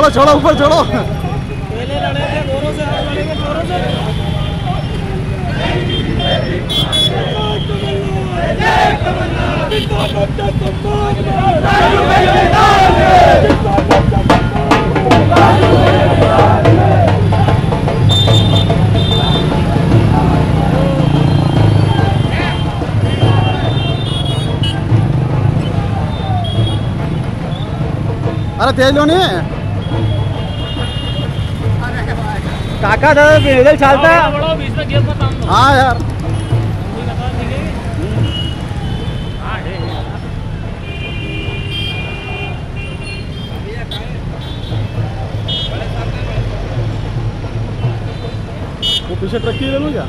छोड़ो छोड़ो ऊपर छोड़ो। पहले लड़े थे गोरों से, अब लड़ेंगे चोरों से। अरे तेज लो नहीं काका दादा पैदल चलता। बीच में गेट मत आना। हाँ यार वो पीछे ट्रक की ले लूँ क्या?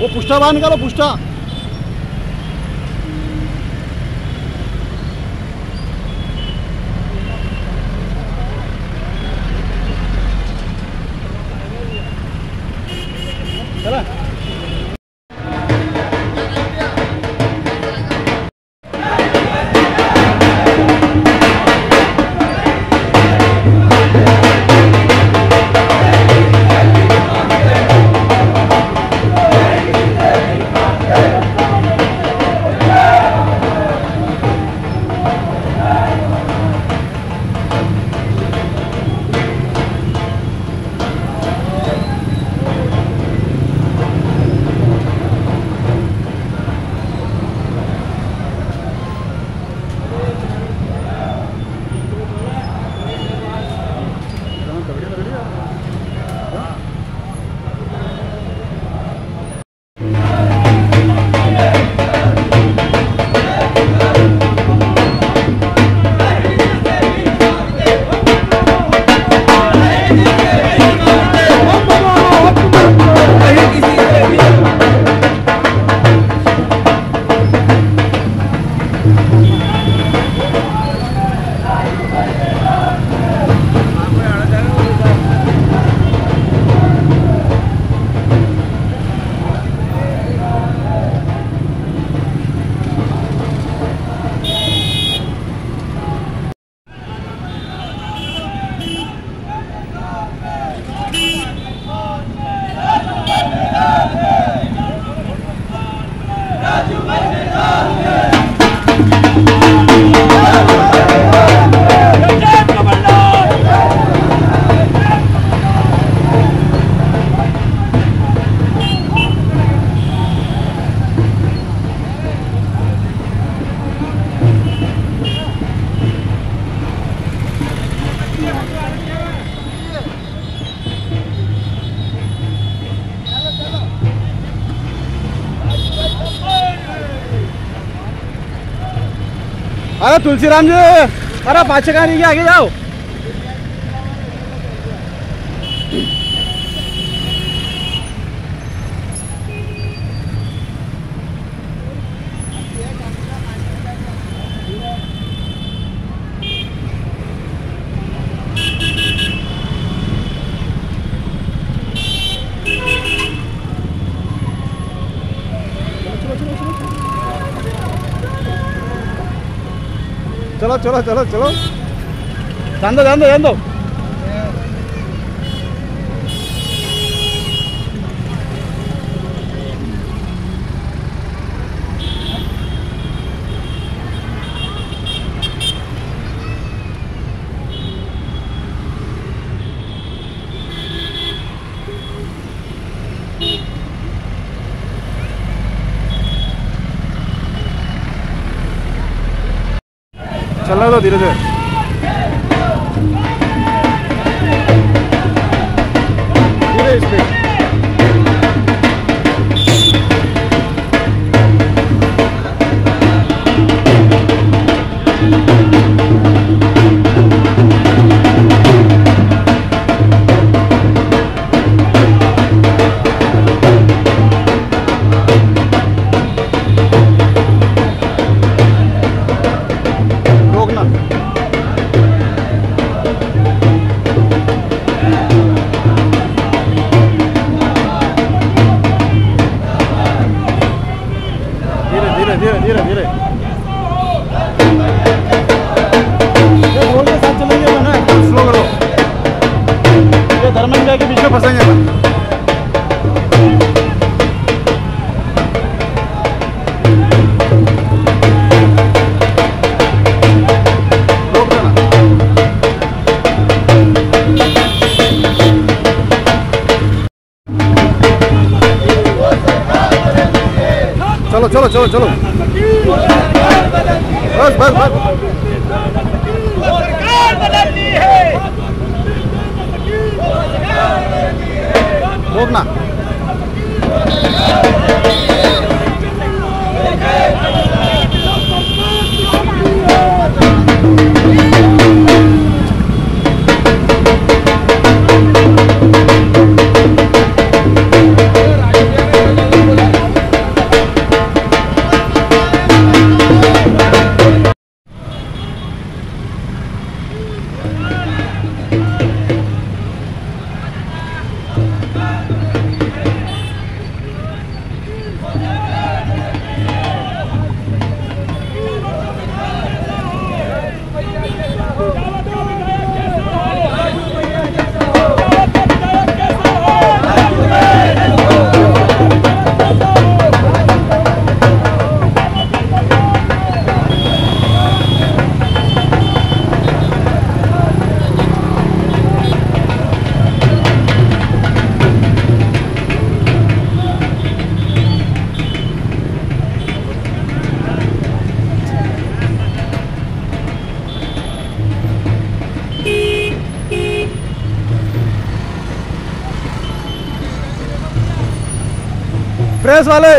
वो पुष्टा बाहर निकालो पुष्टा। चला अरे तुलसीराम जी, अरे पाछे कहाँ नहीं, आगे जाओ। चलो चलो चलो चलो, जान दो जान दो जान दो। चलने दो धीरे धीरे। धीरे इस पे। ये धर्मेंद्र के बीच में फंसेंगे। रोक देना। चलो चलो चलो चलो, बस बस बस। रोकना। प्रेस वाले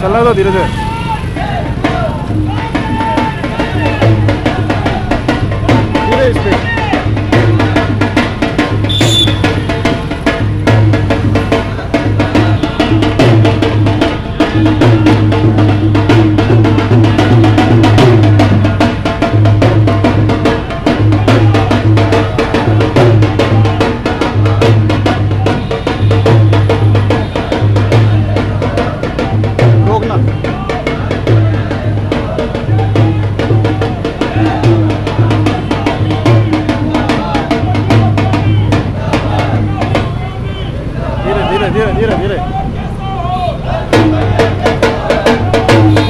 चलने दो धीरे धीरे। धीरे इस पे। धीरे धीरे धीरे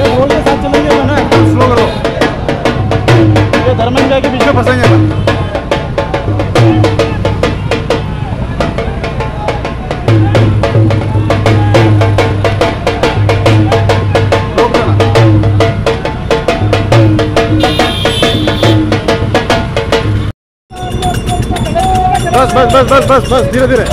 रोड के साथ चलेंगे ना, स्लो करो। ये धर्मेंद्र के बीच में फंसेंगे। रोक देना। बस बस बस बस बस बस धीरे धीरे।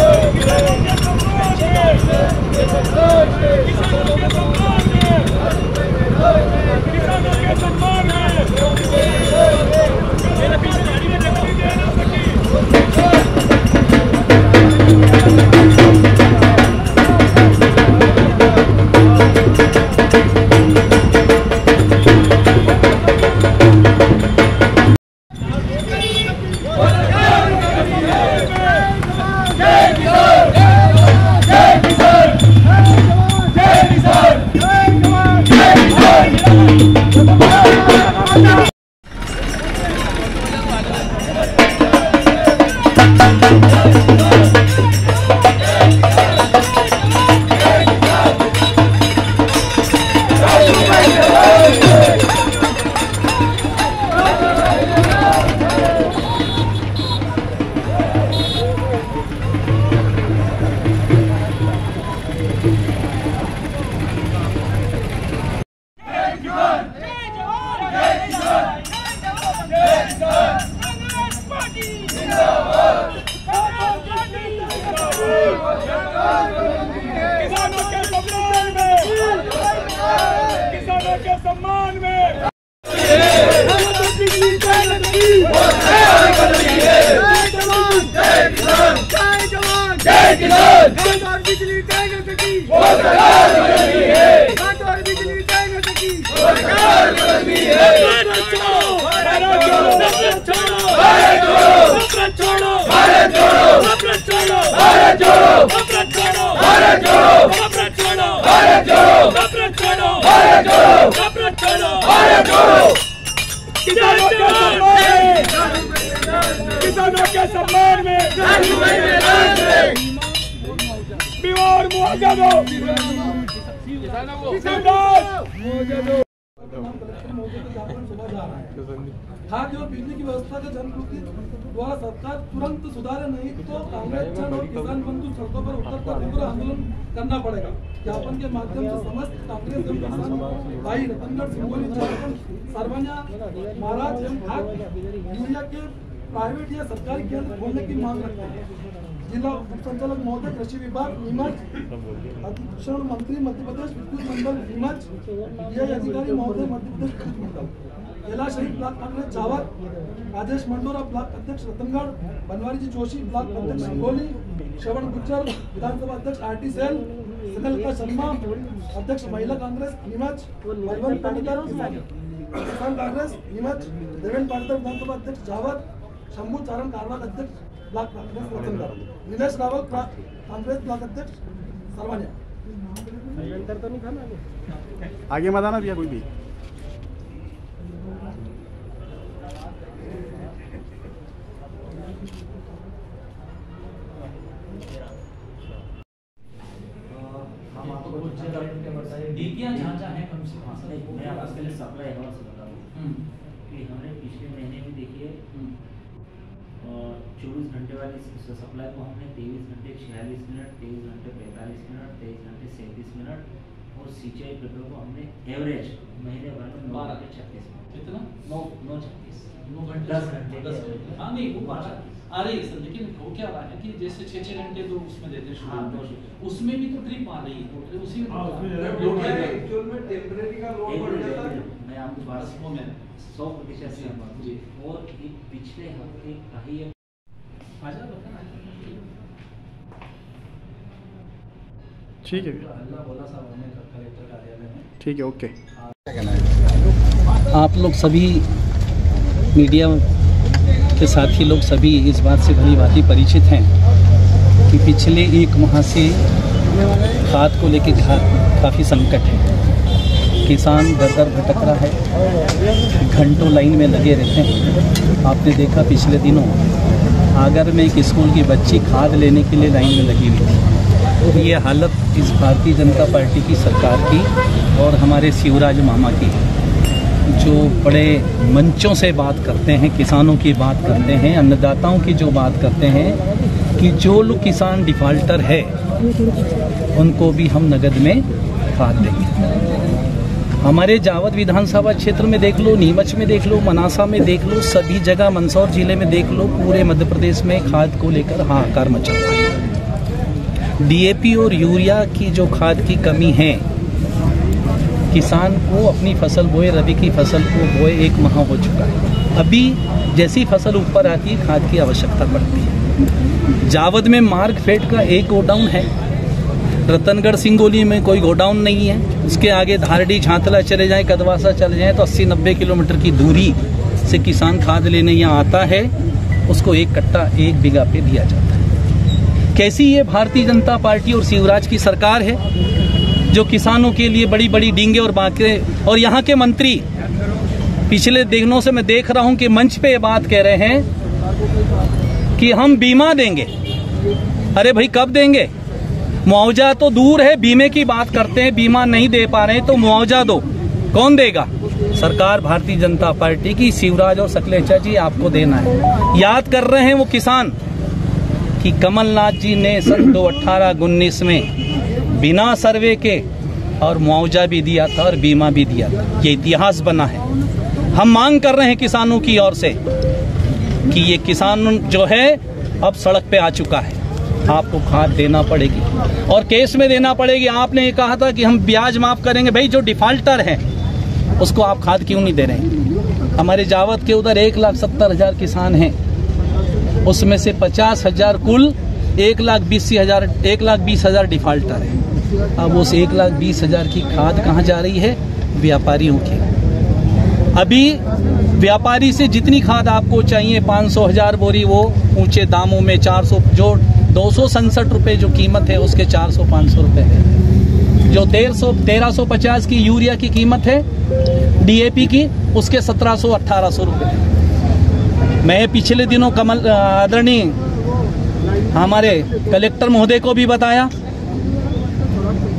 बिजली दे न सकी वो सरकार बदलनी है। खाद और बिजली दे न सकी वो सरकार बदलनी है। भारत छोड़ो भारत छोड़ो नफरत छोड़ो भारत छोड़ो नफरत छोड़ो भारत छोड़ो नफरत छोड़ो भारत छोड़ो नफरत छोड़ो भारत छोड़ो नफरत छोड़ो भारत छोड़ो नफरत छोड़ो भारत छोड़ो नफरत छोड़ो भारत छोड़ो। किसानों के सम्मान में बीमार मुआवजा दो खाद्य और बिजली की व्यवस्था का जनप्रति द्वारा सरकार तुरंत सुधारे नहीं तो कांग्रेस जन और किसान बंधु सड़कों पर उतरकर तीव्र आंदोलन करना पड़ेगा। ज्ञापन के माध्यम से समस्त कांग्रेस एवं किसान भाई रतनगढ़ सिंगोली झारखंड सरवनिया महाराज एवं खाद यूरिया के प्राइवेट या सरकारी केंद्र खोलने की मांग रखते हैं। जिला संचालक महोदय कृषि विभाग नीमच, अधीक्षण मंत्री मध्य प्रदेश विद्युत मंडल नीमच, ये अधिकारी महोदय मध्य प्रदेश विद्युत मंडल, जिला शहीद ब्लॉक कांग्रेस जावर, राजेश मंडोरा ब्लॉक अध्यक्ष रतनगढ़, बनवारी जी जोशी ब्लॉक अध्यक्ष सिंगोली, श्रवण गुज्जर विधानसभा अध्यक्ष आरटी सेल, स्नेहलता शर्मा अध्यक्ष महिला कांग्रेस नीमच, बलवंत पाटीदार किसान कांग्रेस नीमच, देवेंद्र पाटीदार विधानसभा अध्यक्ष जावर, शंभू चारण कारवार अध्यक्ष ब्लॉक कांग्रेस रतनगढ़, नीलेश रावल कांग्रेस ब्लॉक अध्यक्ष सरवनिया। आगे मत आना भैया कोई भी। डीपियां जहाँ जहाँ हैं कम से कम मैं आपको पहले सप्लाई हवा से बता दूँ कि हमने पिछले महीने में देखिए 24 घंटे वाली सप्लाई को हमने 23 घंटे 46 मिनट, 23 घंटे 45 मिनट, 23 घंटे 37 मिनट और सिंचाई पेट्रोल को हमने एवरेज महीने भर में 9 घंटे 36 मिनट। कितना 9 36 9 घंटे 10 घंटे। हाँ नहीं वो बात आ रही है सर, लेकिन हो क्या रहा है कि जैसे 6 घंटे तो उसमें देते हैं, उसमें भी तो ट्रिप आ रही है, उसी में एक्चुअल में टेम्परेरी का लोड बढ़ जाता है। मैं आपको बात में 100% सहमत हूँ और पिछले हफ्ते का ही ठीक है ठीक है ओके। आप लोग सभी मीडिया के साथी लोग सभी इस बात से भली भांति परिचित हैं कि पिछले 1 माह से खाद को लेकर काफ़ी संकट है। किसान दर दर भटक रहा है, घंटों लाइन में लगे रहते हैं। आपने देखा पिछले दिनों आगर में एक स्कूल की बच्ची खाद लेने के लिए लाइन में लगी हुई थी। तो ये हालत इस भारतीय जनता पार्टी की सरकार की और हमारे शिवराज मामा की, जो बड़े मंचों से बात करते हैं, किसानों की बात करते हैं, अन्नदाताओं की जो बात करते हैं कि जो लोग किसान डिफाल्टर है उनको भी हम नगद में खाद देंगे। हमारे जावद विधानसभा क्षेत्र में देख लो, नीमच में देख लो, मनासा में देख लो, सभी जगह मंदसौर जिले में देख लो, पूरे मध्य प्रदेश में खाद को लेकर हाहाकार मचा हुआ है। डीएपी और यूरिया की जो खाद की कमी है, किसान को अपनी फसल बोए, रबी की फसल को बोए 1 माह हो चुका है, अभी जैसी फसल ऊपर आती है खाद की आवश्यकता पड़ती है। जावद में मार्कफेड का एक गोडाउन है, रतनगढ़ सिंगोली में कोई गोडाउन नहीं है। उसके आगे धारडी झांतला चले जाएं, कदवासा चले जाएं तो 80-90 किलोमीटर की दूरी से किसान खाद लेने यहाँ आता है, उसको 1 कट्टा 1 बीघा पे दिया जाता है। कैसी ये भारतीय जनता पार्टी और शिवराज की सरकार है जो किसानों के लिए बड़ी बड़ी डींगे और बांके, और यहाँ के मंत्री पिछले दिनों से मैं देख रहा हूँ कि मंच पे ये बात कह रहे हैं कि हम बीमा देंगे। अरे भाई कब देंगे? मुआवजा तो दूर है, बीमे की बात करते हैं, बीमा नहीं दे पा रहे हैं तो मुआवजा दो, कौन देगा? सरकार भारतीय जनता पार्टी की, शिवराज और सकलेचा जी आपको देना है। याद कर रहे हैं वो किसान कि कमलनाथ जी ने सन 2018-19 में बिना सर्वे के और मुआवजा भी दिया था और बीमा भी दिया था, ये इतिहास बना है। हम मांग कर रहे हैं किसानों की ओर से कि ये किसान जो है अब सड़क पे आ चुका है, आपको खाद देना पड़ेगी और केस में देना पड़ेगी। आपने ये कहा था कि हम ब्याज माफ करेंगे, भाई जो डिफाल्टर है उसको आप खाद क्यों नहीं दे रहे हैं? हमारे जावद के उधर 1,70,000 किसान हैं, उसमें से 50,000 कुल 1,20,000 डिफाल्टर है। अब उस 1,20,000 की खाद कहाँ जा रही है? व्यापारियों की। अभी व्यापारी से जितनी खाद आपको चाहिए 500,000 बोरी, वो ऊंचे दामों में 400, जो 267 रुपये जो कीमत है उसके 400-500 रुपये है। जो 1350 की यूरिया की कीमत है DAP की, उसके 1700-1800 रुपये। मैं पिछले दिनों आदरणीय हमारे कलेक्टर महोदय को भी बताया,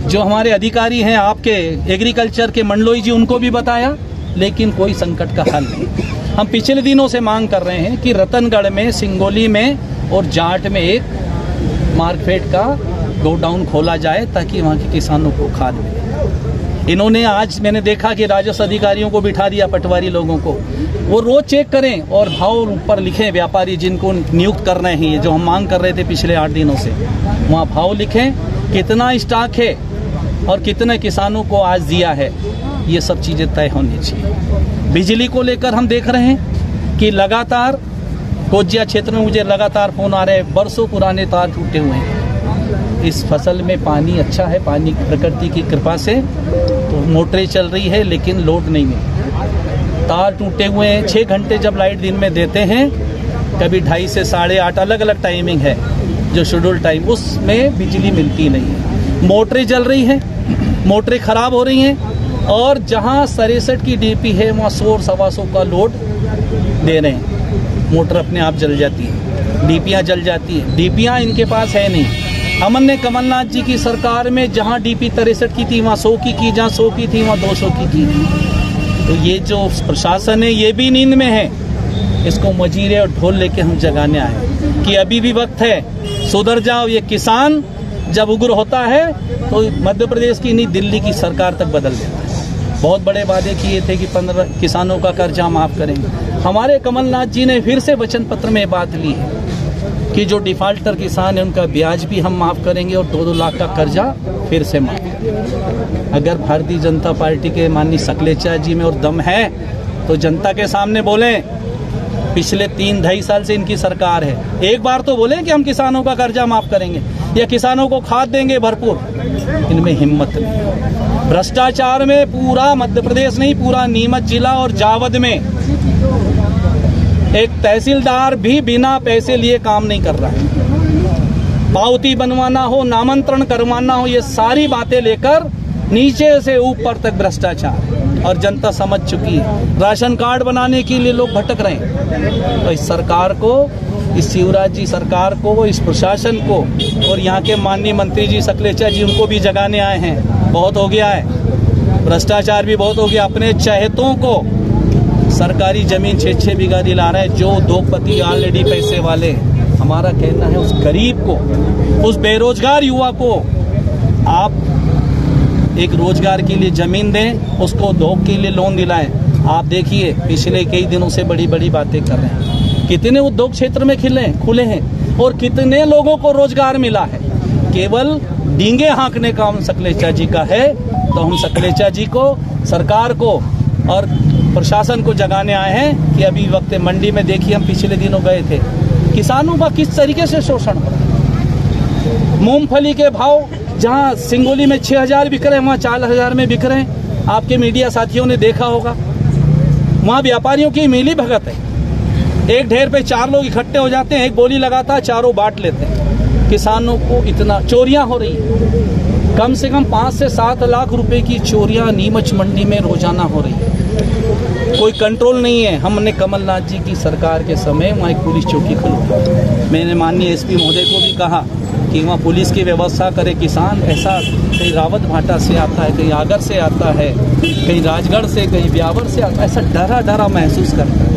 जो हमारे अधिकारी हैं आपके एग्रीकल्चर के मंडलोई जी, उनको भी बताया, लेकिन कोई संकट का हल नहीं। हम पिछले दिनों से मांग कर रहे हैं कि रतनगढ़ में, सिंगोली में और जाट में एक मार्केट का गोडाउन खोला जाए ताकि वहाँ के किसानों को खाद मिले। इन्होंने आज मैंने देखा कि राजस्व अधिकारियों को बिठा दिया, पटवारी लोगों को, वो रोज चेक करें और भाव ऊपर लिखें। व्यापारी जिनको नियुक्त कर रहे हैं, ये जो हम मांग कर रहे थे पिछले 8 दिनों से, वहाँ भाव लिखें, कितना स्टॉक है और कितने किसानों को आज दिया है, ये सब चीज़ें तय होनी चाहिए। बिजली को लेकर हम देख रहे हैं कि लगातार कोजिया क्षेत्र में मुझे लगातार फोन आ रहे हैं, बरसों पुराने तार टूटे हुए हैं। इस फसल में पानी अच्छा है, पानी प्रकृति की कृपा से तो मोटरें चल रही है, लेकिन लोड नहीं है। तार टूटे हुए हैं। 6 घंटे जब लाइट दिन में देते हैं, कभी 2:30 से 8:30 अलग अलग टाइमिंग है जो शेड्यूल टाइम, उसमें बिजली मिलती नहीं है। मोटरें जल रही हैं, मोटरें खराब हो रही हैं, और जहां 63 की DP है वहाँ 100-125 का लोड दे रहे हैं। मोटर अपने आप जल जाती है, DPयाँ जल जाती है। DPयाँ इनके पास है नहीं। हमने कमलनाथ जी की सरकार में जहां DP 63 की थी वहाँ 100 की, जहाँ 100 की थी वहाँ 200 की। तो ये जो प्रशासन है ये भी नींद में है। इसको मजीरे और ढोल लेके हम जगाने आए कि अभी भी वक्त है, सुधर जाओ। ये किसान जब उग्र होता है तो मध्य प्रदेश की नहीं, दिल्ली की सरकार तक बदल देता है। बहुत बड़े वादे किए थे कि 15 किसानों का कर्जा माफ करेंगे। हमारे कमलनाथ जी ने फिर से वचन पत्र में बात ली है कि जो डिफाल्टर किसान है उनका ब्याज भी हम माफ करेंगे और 2-2 लाख का कर्जा फिर से माफ। अगर भारतीय जनता पार्टी के माननीय सकलेचा जी में और दम है तो जनता के सामने बोलें। पिछले 3-2.5 साल से इनकी सरकार है, एक बार तो बोले कि हम किसानों का कर्जा माफ करेंगे या किसानों को खाद देंगे भरपूर। इनमें हिम्मत नहीं। भ्रष्टाचार में पूरा मध्य प्रदेश नहीं, पूरा नीमच जिला और जावद में एक तहसीलदार भी बिना पैसे लिए काम नहीं कर रहा है। पावती बनवाना हो, नामांतरण करवाना हो, ये सारी बातें लेकर नीचे से ऊपर तक भ्रष्टाचार, और जनता समझ चुकी है। राशन कार्ड बनाने के लिए लोग भटक रहे हैं। तो इस सरकार को, इस शिवराज जी सरकार को, इस प्रशासन को, और यहाँ के माननीय मंत्री जी सकलेचा जी, उनको भी जगाने आए हैं। बहुत हो गया है, भ्रष्टाचार भी बहुत हो गया। अपने चहेतों को सरकारी जमीन 6-6 बीघा दिला रहे हैं, जो उद्योगपति ऑलरेडी पैसे वाले। हमारा कहना है उस गरीब को, उस बेरोजगार युवा को आप एक रोजगार के लिए जमीन दें, उसको उद्योग के लिए लोन दिलाएं। आप देखिए पिछले कई दिनों से बड़ी बड़ी बातें कर रहे हैं, कितने उद्योग क्षेत्र में खुले हैं और कितने लोगों को रोजगार मिला है। केवल डींगे हाँकने का हम सकलेचा जी का है। तो हम सकलेचा जी को, सरकार को और प्रशासन को जगाने आए हैं कि अभी वक्त है। मंडी में देखिए, हम पिछले दिनों गए थे, किसानों का किस तरीके से शोषण हो रहा है। मूंगफली के भाव जहां सिंगोली में 6,000 बिक रहे हैं, वहाँ 4,000 में बिक रहे हैं। आपके मीडिया साथियों ने देखा होगा, वहाँ व्यापारियों की मिली भगत है। एक ढेर पे 4 लोग इकट्ठे हो जाते हैं, एक बोली लगाता है, चारों बांट लेते हैं। किसानों को इतना चोरियां हो रही है, कम से कम 5 से 7 लाख रुपए की चोरियां नीमच मंडी में रोजाना हो रही है। कोई कंट्रोल नहीं है। हमने कमलनाथ जी की सरकार के समय वहाँ एक पुलिस चौकी खुलवाई। मैंने माननीय SP महोदय को भी कहा कि वहाँ पुलिस की व्यवस्था करे। किसान ऐसा कहीं रावत भाटा से आता है, कहीं आगर से आता है, कहीं राजगढ़ से, कहीं ब्यावर से आता है, ऐसा डरा डरा महसूस करता है।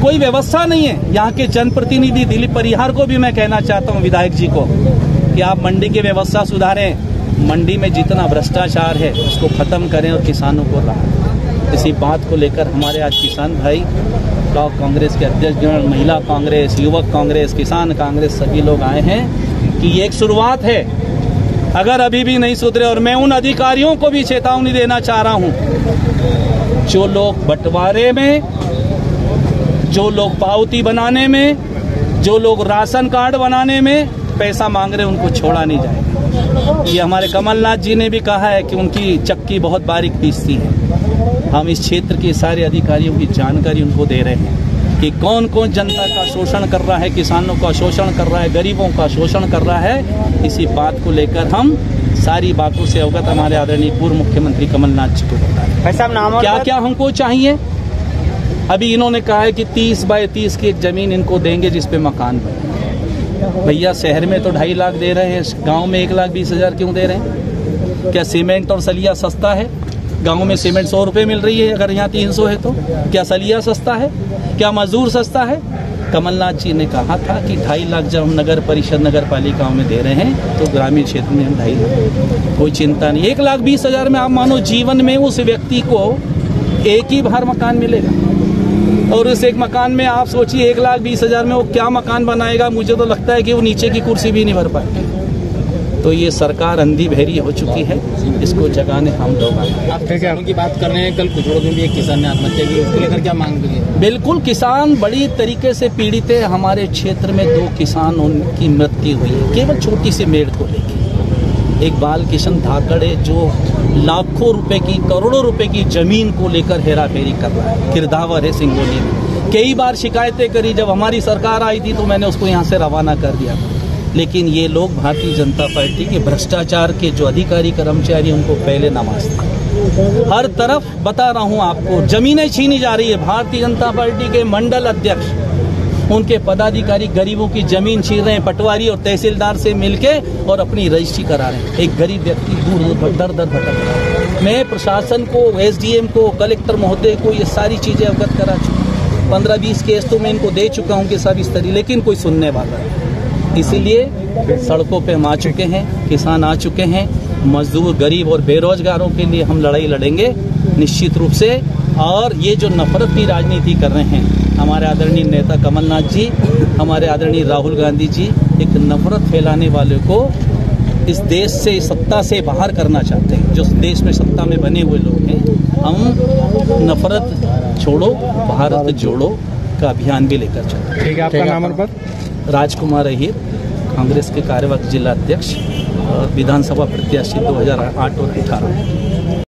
कोई व्यवस्था नहीं है। यहाँ के जनप्रतिनिधि दिलीप परिहार को भी मैं कहना चाहता हूँ, विधायक जी को, कि आप मंडी की व्यवस्था सुधारें। मंडी में जितना भ्रष्टाचार है उसको खत्म करें और किसानों को राहत। इसी बात को लेकर हमारे आज किसान भाई, ब्लॉक कांग्रेस के अध्यक्ष, महिला कांग्रेस, युवक कांग्रेस, किसान कांग्रेस, सभी लोग आए हैं कि ये एक शुरुआत है। अगर अभी भी नहीं सुधरे, और मैं उन अधिकारियों को भी चेतावनी देना चाह रहा हूं, जो लोग बंटवारे में, जो लोग पावती बनाने में, जो लोग राशन कार्ड बनाने में पैसा मांग रहे हैं उनको छोड़ा नहीं जाएगा। ये हमारे कमलनाथ जी ने भी कहा है कि उनकी चक्की बहुत बारीक पीसती है। हम इस क्षेत्र के सारे अधिकारियों की जानकारी उनको दे रहे हैं कि कौन कौन जनता का शोषण कर रहा है, किसानों का शोषण कर रहा है, गरीबों का शोषण कर रहा है। इसी बात को लेकर हम सारी बातों से अवगत हमारे आदरणीय पूर्व मुख्यमंत्री कमलनाथ जी को बताएं क्या क्या हमको चाहिए। अभी इन्होंने कहा है कि 30 बाय 30 की एक जमीन इनको देंगे जिस पे मकान बने। भैया शहर में तो 2.5 लाख दे रहे हैं, गांव में 1,20,000 क्यों दे रहे हैं? क्या सीमेंट और सलिया सस्ता है? गांव में सीमेंट 100 रुपये मिल रही है, अगर यहाँ 300 है तो क्या सलिया सस्ता है? क्या मजदूर सस्ता है? कमलनाथ जी ने कहा था कि 2.5 लाख जब हम नगर परिषद नगर पालिकाओं में दे रहे हैं तो ग्रामीण क्षेत्र में हम 2.5 लाख, कोई चिंता नहीं। 1,20,000 में आप मानो जीवन में उस व्यक्ति को एक ही बार मकान मिलेगा, और उस एक मकान में आप सोचिए 1,20,000 में वो क्या मकान बनाएगा। मुझे तो लगता है कि वो नीचे की कुर्सी भी नहीं भर पाएगी। तो ये सरकार अंधी बहरी हो चुकी है, इसको जगाने हम लोग आए। आप किसानों की बात कर रहे हैं, कल कुजड़ों में भी एक किसान ने आत्महत्या की, उसको लेकर क्या मांग की है? बिल्कुल, किसान बड़ी तरीके से पीड़ित है। हमारे क्षेत्र में 2 किसान उनकी मृत्यु हुई है केवल छोटी सी मेड़ को लेकर। एक बाल किशन धाकड़ है जो लाखों रुपए की, करोड़ों रुपए की जमीन को लेकर हेरा फेरी कर रहा है, किरदावर है सिंगोली में। कई बार शिकायतें करी, जब हमारी सरकार आई थी तो मैंने उसको यहाँ से रवाना कर दिया। लेकिन ये लोग भारतीय जनता पार्टी के भ्रष्टाचार के जो अधिकारी कर्मचारी उनको पहले नवाजते। हर तरफ बता रहा हूँ आपको, जमीनें छीनी जा रही है। भारतीय जनता पार्टी के मंडल अध्यक्ष, उनके पदाधिकारी गरीबों की जमीन छीन रहे हैं, पटवारी और तहसीलदार से मिलके, और अपनी रजिस्ट्री करा रहे हैं। एक गरीब व्यक्ति दूर दर दर भटक रहा है। मैं प्रशासन को, SDM को, कलेक्टर महोदय को ये सारी चीजें अवगत करा चुका। 15-20 केस तो मैं इनको दे चुका हूँ कि सब इस तरह, लेकिन कोई सुनने वाला है। इसीलिए सड़कों पे हम आ चुके हैं, किसान आ चुके हैं, मजदूर, गरीब और बेरोजगारों के लिए हम लड़ाई लड़ेंगे निश्चित रूप से। और ये जो नफरत की राजनीति कर रहे हैं हमारे आदरणीय नेता कमलनाथ जी, हमारे आदरणीय राहुल गांधी जी, एक नफरत फैलाने वाले को इस देश से, सत्ता से बाहर करना चाहते हैं। जो देश में सत्ता में बने हुए लोग हैं, हम नफरत छोड़ो भारत जोड़ो का अभियान भी लेकर चलते हैं। ठीक है, आपका नाम और पद? राजकुमार अहिर, कांग्रेस के कार्यवाहक जिला अध्यक्ष और विधानसभा प्रत्याशी 2008 और 18।